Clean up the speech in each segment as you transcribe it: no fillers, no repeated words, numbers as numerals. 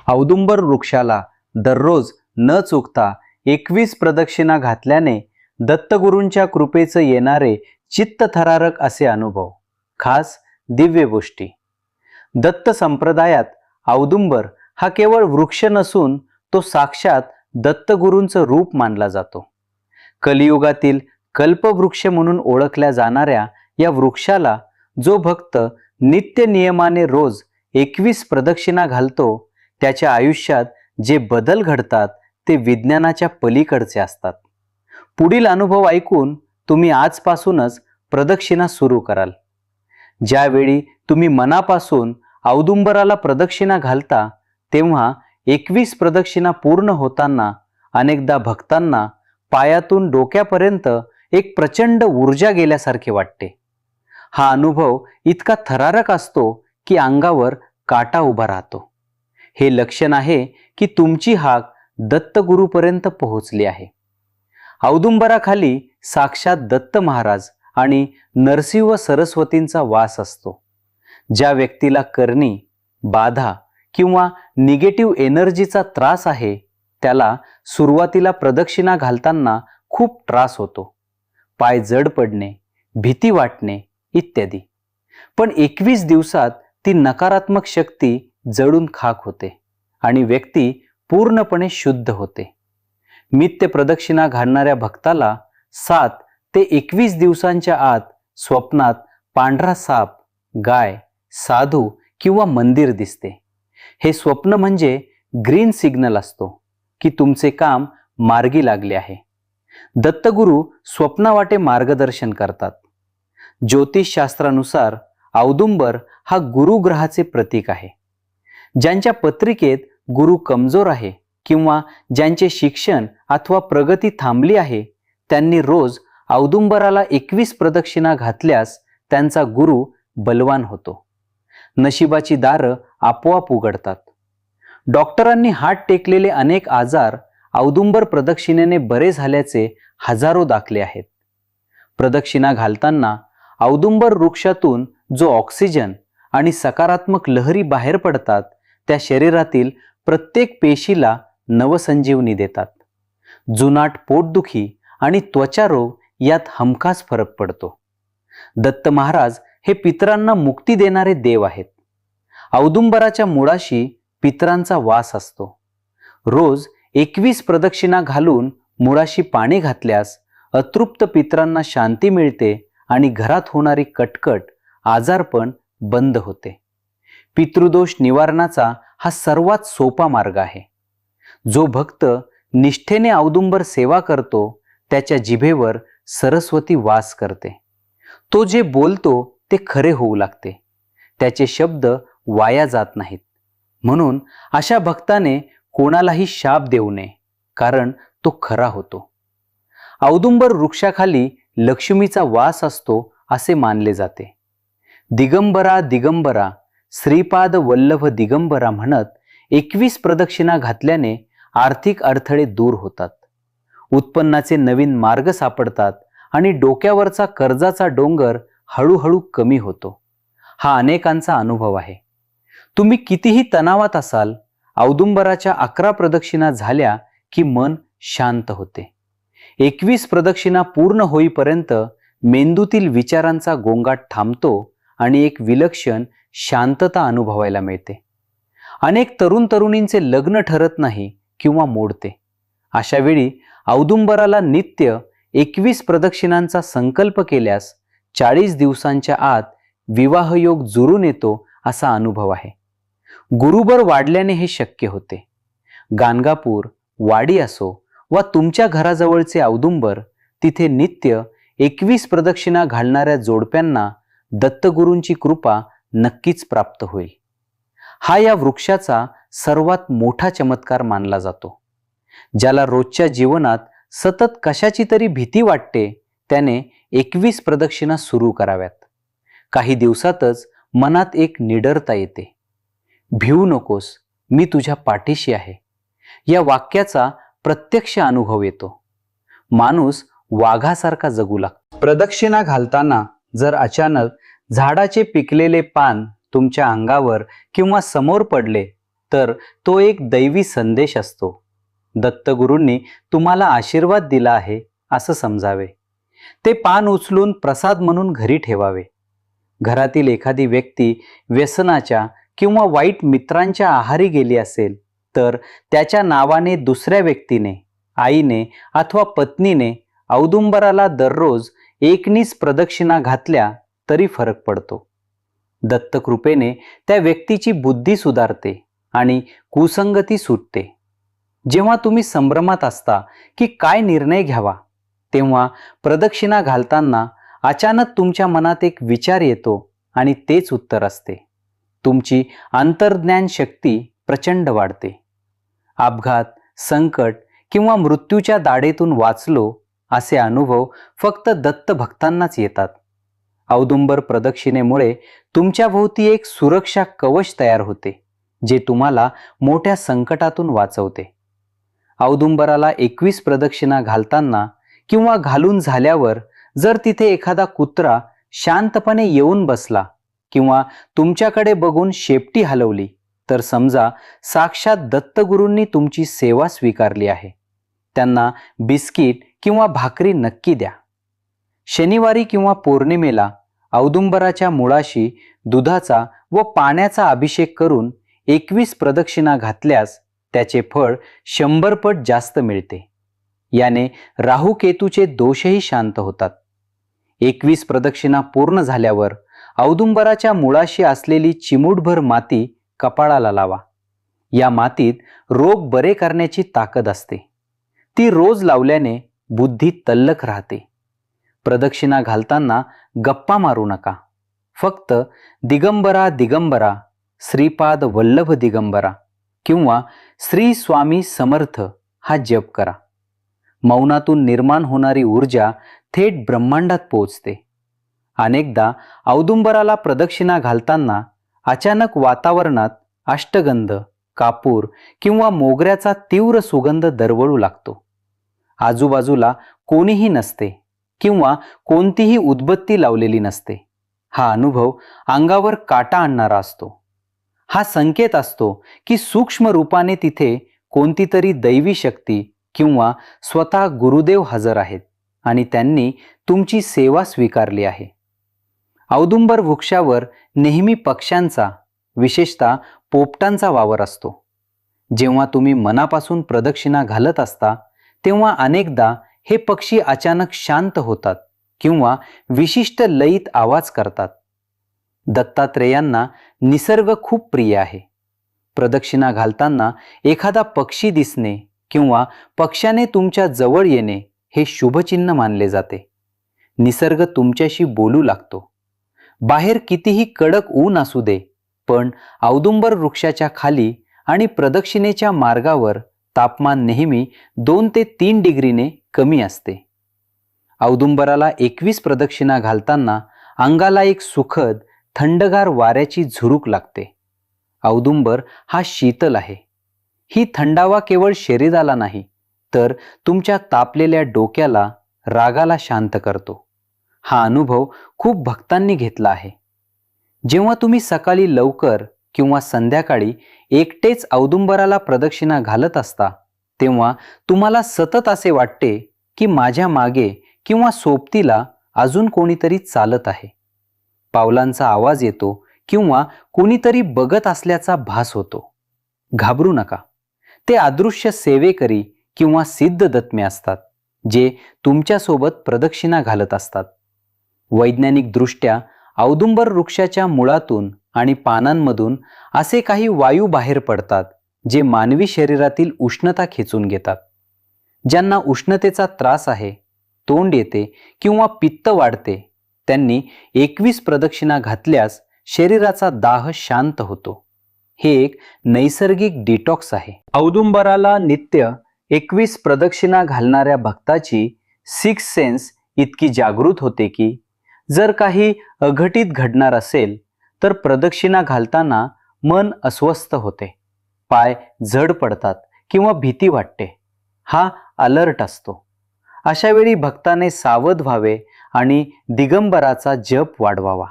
औदुंबर वृक्षाला दररोज न चुकता 21 प्रदक्षिणा घातल्याने दत्तगुरूंच्या कृपेचे येणारे चित्तथरारक असे अनुभव, खास दिव्य गोष्टी. दत्त संप्रदायात औदुंबर हा केवळ वृक्ष नसून तो साक्षात दत्तगुरूंचं रूप मानला जातो. कलियुगातील कल्पवृक्ष म्हणून ओळखल्या जाणाऱ्या या वृक्षाला जो भक्त नित्य नियमाने रोज 21 प्रदक्षिणा घालतो, त्याच्या आयुष्यात जे बदल घडतात ते विज्ञानाच्या पलीकडचे असतात. पुढील अनुभव ऐकून तुम्ही आजपासूनच प्रदक्षिणा सुरू कराल. ज्यावेळी तुम्ही मनापासून औदुंबराला प्रदक्षिणा घालता, तेव्हा 21 प्रदक्षिणा पूर्ण होताना अनेकदा भक्तांना पायातून डोक्यापर्यंत एक प्रचंड ऊर्जा गेल्यासारखे वाटते. हा अनुभव इतका थरारक असतो की अंगावर काटा उभा राहतो. हे लक्षण आहे की तुमची हाक दत्तगुरूपर्यंत पोहोचली आहे. औदुंबराखाली साक्षात दत्त महाराज आणि नरसिंह सरस्वतींचा वास असतो. ज्या व्यक्तीला करणी, बाधा किंवा निगेटिव्ह एनर्जीचा त्रास आहे, त्याला सुरुवातीला प्रदक्षिणा घालताना खूप त्रास होतो. पाय जड पडणे, भीती वाटणे इत्यादी. पण 21 दिवसात ती नकारात्मक शक्ती जळून खाक होते आणि व्यक्ती पूर्णपणे शुद्ध होते. नित्य प्रदक्षिणा घालणाऱ्या भक्ताला 7 ते 21 दिवसांच्या आत स्वप्नात पांढरा साप, गाय, साधू किंवा मंदिर दिसते. हे स्वप्न म्हणजे ग्रीन सिग्नल असतो की तुमचे काम मार्गी लागले आहे. दत्तगुरू स्वप्नावाटे मार्गदर्शन करतात. ज्योतिषशास्त्रानुसार औदुंबर हा गुरुग्रहाचे प्रतीक आहे. ज्यांच्या पत्रिकेत गुरु कमजोर आहे किंवा ज्यांचे शिक्षण अथवा प्रगती थांबली आहे, त्यांनी रोज औदुंबराला 21 प्रदक्षिणा घातल्यास त्यांचा गुरु बलवान होतो. नशिबाची दारं आपोआप उघडतात. डॉक्टरांनी हात टेकलेले अनेक आजार औदुंबर प्रदक्षिणेने बरे झाल्याचे हजारो दाखले आहेत. प्रदक्षिणा घालताना औदुंबर वृक्षातून जो ऑक्सिजन आणि सकारात्मक लहरी बाहेर पडतात, त्या शरीरातील प्रत्येक पेशीला नवसंजीवनी देतात. जुनाट पोटदुखी आणि त्वचा रोग यात हमखास फरक पडतो. दत्त महाराज हे पितरांना मुक्ती देणारे देव आहेत. औदुंबराच्या मुळाशी पितरांचा वास असतो. रोज 21 प्रदक्षिणा घालून मुळाशी पाणी घातल्यास अतृप्त पितरांना शांती मिळते आणि घरात होणारी कटकट, आजारपण बंद होते. पितृदोष निवारणाचा हा सर्वात सोपा मार्ग आहे. जो भक्त निष्ठेने औदुंबर सेवा करतो, त्याच्या जिभेवर सरस्वती वास करते. तो जे बोलतो ते खरे होऊ लागते. त्याचे शब्द वाया जात नाहीत. म्हणून अशा भक्ताने कोणालाही शाप देऊ नये, कारण तो खरा होतो. औदुंबर वृक्षाखाली लक्ष्मीचा वास असतो असे मानले जाते. दिगंबरा दिगंबरा श्रीपाद वल्लभ दिगंबरा म्हणत 21 प्रदक्षिणा घातल्याने आर्थिक अडथळे दूर होतात. उत्पन्नाचे नवीन मार्ग सापडतात आणि डोक्यावरचा कर्जाचा डोंगर हळूहळू कमी होतो. हा अनेकांचा अनुभव आहे. तुम्ही कितीही तणावात असाल, औदुंबराच्या 11 प्रदक्षिणा झाल्या की मन शांत होते. 21 प्रदक्षिणा पूर्ण होईपर्यंत मेंदूतील विचारांचा गोंगाट थांबतो आणि एक विलक्षण शांतता अनुभवायला मिळते. अनेक तरुण तरुणींचे लग्न ठरत नाही किंवा मोडते. अशा वेळी औदुंबराला नित्य 21 प्रदक्षिणांचा संकल्प केल्यास 40 दिवसांच्या आत विवाहयोग जुळून येतो असा अनुभव आहे. गुरुबळ वाढल्याने हे शक्य होते. गाणगापूर, वाडी असो वा तुमच्या घराजवळचे औदुंबर, तिथे नित्य 21 प्रदक्षिणा घालणाऱ्या जोडप्यांना दत्तगुरूंची कृपा नक्कीच प्राप्त होईल. हा या वृक्षाचा सर्वात मोठा चमत्कार मानला जातो. ज्याला रोजच्या जीवनात सतत कशाची तरी भीती वाटते, त्याने 21 प्रदक्षिणा सुरू कराव्यात. काही दिवसातच मनात एक निडरता येते. भिवू नकोस, मी तुझ्या पाठीशी आहे. या वाक्याचा प्रत्यक्ष अनुभव येतो. माणूस वाघासारखा जगू लागतो. प्रदक्षिणा घालताना जर अचानक झाडाचे पिकलेले पान तुमच्या अंगावर किंवा समोर पडले, तर तो एक दैवी संदेश असतो. दत्तगुरूंनी तुम्हाला आशीर्वाद दिला आहे असं समजावे. ते पान उचलून प्रसाद म्हणून घरी ठेवावे. घरातील एखादी व्यक्ती व्यसनाच्या किंवा वाईट मित्रांच्या आहारी गेली असेल तर त्याच्या नावाने दुसऱ्या व्यक्तीने, आईने अथवा पत्नीने औदुंबराला दररोज 19 प्रदक्षिणा घातल्या तरी फरक पडतो. दत्तकृपेने त्या व्यक्तीची बुद्धी सुधारते आणि कुसंगती सुटते. जेव्हा तुम्ही संभ्रमात असता की काय निर्णय घ्यावा, तेव्हा प्रदक्षिणा घालताना अचानक तुमच्या मनात एक विचार येतो आणि तेच उत्तर असते. तुमची अंतर्ज्ञान शक्ती प्रचंड वाढते. अपघात, संकट किंवा मृत्यूच्या दाढेतून वाचलो असे अनुभव फक्त दत्त भक्तांनाच येतात. औदुंबर प्रदक्षिणेमुळे तुमच्या भोवती एक सुरक्षा कवच तयार होते, जे तुम्हाला मोठ्या संकटातून वाचवते. औदुंबराला 21 प्रदक्षिणा घालताना किंवा घालून झाल्यावर जर तिथे एखादा कुत्रा शांतपणे येऊन बसला किंवा तुमच्याकडे बघून शेपटी हलवली तर समजा साक्षात दत्तगुरूंनी तुमची सेवा स्वीकारली आहे. त्यांना बिस्किट किंवा भाकरी नक्की द्या. शनिवारी किंवा पौर्णिमेला औदुंबराच्या मुळाशी दुधाचा व पाण्याचा अभिषेक करून 21 प्रदक्षिणा घातल्यास त्याचे फळ 100 पट जास्त मिळते. याने राहू केतूचे दोषही शांत होतात. 21 प्रदक्षिणा पूर्ण झाल्यावर औदुंबराच्या मुळाशी असलेली चिमूटभर माती कपाळाला लावा. या मातीत रोग बरे करण्याची ताकद असते. ती रोज लावल्याने बुद्धी तल्लख राहते. प्रदक्षिणा घालताना गप्पा मारू नका. फक्त दिगंबरा दिगंबरा, श्रीपाद वल्लभ दिगंबरा किंवा श्री स्वामी समर्थ हा जप करा. मौनातून निर्माण होणारी ऊर्जा थेट ब्रह्मांडात पोहोचते. अनेकदा औदुंबराला प्रदक्षिणा घालताना अचानक वातावरणात अष्टगंध, कापूर किंवा मोगऱ्याचा तीव्र सुगंध दरवळू लागतो. आजूबाजूला कोणीही नसते किंवा कोणतीही उदबत्ती लावलेली नसते. हा अनुभव अंगावर काटा आणणारा असतो. हा संकेत असतो की सूक्ष्म रूपाने तिथे कोणती तरी दैवी शक्ती किंवा स्वतः गुरुदेव हजर आहेत आणि त्यांनी तुमची सेवा स्वीकारली आहे. औदुंबर वृक्षावर नेहमी पक्ष्यांचा, विशेषतः पोपटांचा वावर असतो. जेव्हा तुम्ही मनापासून प्रदक्षिणा घालत असता तेव्हा अनेकदा हे पक्षी अचानक शांत होतात किंवा विशिष्ट लयीत आवाज करतात. दत्तात्रेयांना निसर्ग खूप प्रिय आहे. प्रदक्षिणा घालताना एखादा पक्षी दिसणे किंवा पक्ष्याने तुमच्या जवळ येणे हे शुभचिन्ह मानले जाते. निसर्ग तुमच्याशी बोलू लागतो. बाहेर कितीही कडक ऊन असू दे, पण औदुंबर वृक्षाच्या खाली आणि प्रदक्षिणेच्या मार्गावर तापमान नेहमी 2 ते 3 डिग्रीने कमी असते. औदुंबराला 21 प्रदक्षिणा घालताना अंगाला एक सुखद थंडगार वाऱ्याची झुरूक लागते. औदुंबर हा शीतल आहे. ही थंडावा केवळ शरीराला नाही तर तुमच्या तापलेल्या डोक्याला, रागाला शांत करतो. हा अनुभव खूप भक्तांनी घेतला आहे. जेव्हा तुम्ही सकाळी लवकर किंवा संध्याकाळी एकटेच औदुंबराला प्रदक्षिणा घालत असता तेव्हा तुम्हाला सतत असे वाटते की माझ्या मागे किंवा सोबतीला अजून कोणीतरी चालत आहे. पावलांचा आवाज येतो किंवा कोणीतरी बघत असल्याचा भास होतो. घाबरू नका. ते अदृश्य सेवेकरी किंवा सिद्ध दत्मे असतात जे तुमच्यासोबत प्रदक्षिणा घालत असतात. वैज्ञानिक दृष्ट्या औदुंबर वृक्षाच्या मुळातून आणि पानांमधून असे काही वायू बाहेर पडतात जे मानवी शरीरातील उष्णता खेचून घेतात. ज्यांना उष्णतेचा त्रास आहे, तोंड येते किंवा पित्त वाढते, त्यांनी 21 प्रदक्षिणा घातल्यास शरीराचा दाह शांत होतो. हे एक नैसर्गिक डिटॉक्स आहे. औदुंबराला नित्य 21 प्रदक्षिणा घालणाऱ्या भक्ताची सिक्स सेन्स इतकी जागृत होते की जर काही अघटित घडणार असेल तर प्रदक्षिणा घालताना मन अस्वस्थ होते, पाय जड पडतात किंवा भीती वाटते. हा अलर्ट असतो. अशा वेळी भक्ताने सावध व्हावे आणि दिगंबराचा जप वाढवावा.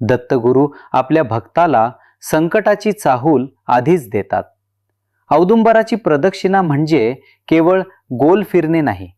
दत्तगुरू आपल्या भक्ताला संकटाची चाहूल आधीच देतात. औदुंबराची प्रदक्षिणा म्हणजे केवळ गोल फिरणे नाही,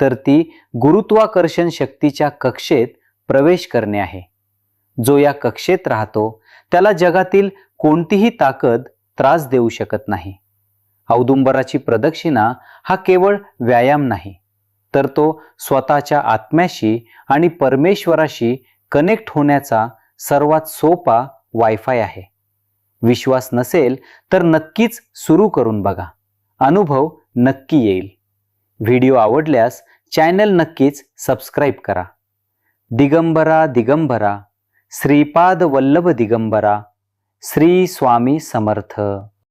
तर ती गुरुत्वाकर्षण शक्तीच्या कक्षेत प्रवेश करणे आहे. जो या कक्षेत राहतो त्याला जगातील कोणतीही ताकद त्रास देऊ शकत नाही. औदुंबराची प्रदक्षिणा हा केवळ व्यायाम नाही, तर तो स्वतःच्या आत्म्याशी आणि परमेश्वराशी कनेक्ट होण्याचा सर्वात सोपा वायफाय आहे. विश्वास नसेल तर नक्कीच सुरू करून बघा. अनुभव नक्की येईल. व्हिडिओ आवडल्यास चॅनल नक्कीच सबस्क्राईब करा. दिगंबरा दिगंबरा, श्रीपाद वल्लभ दिगंबरा, श्री स्वामी समर्थ.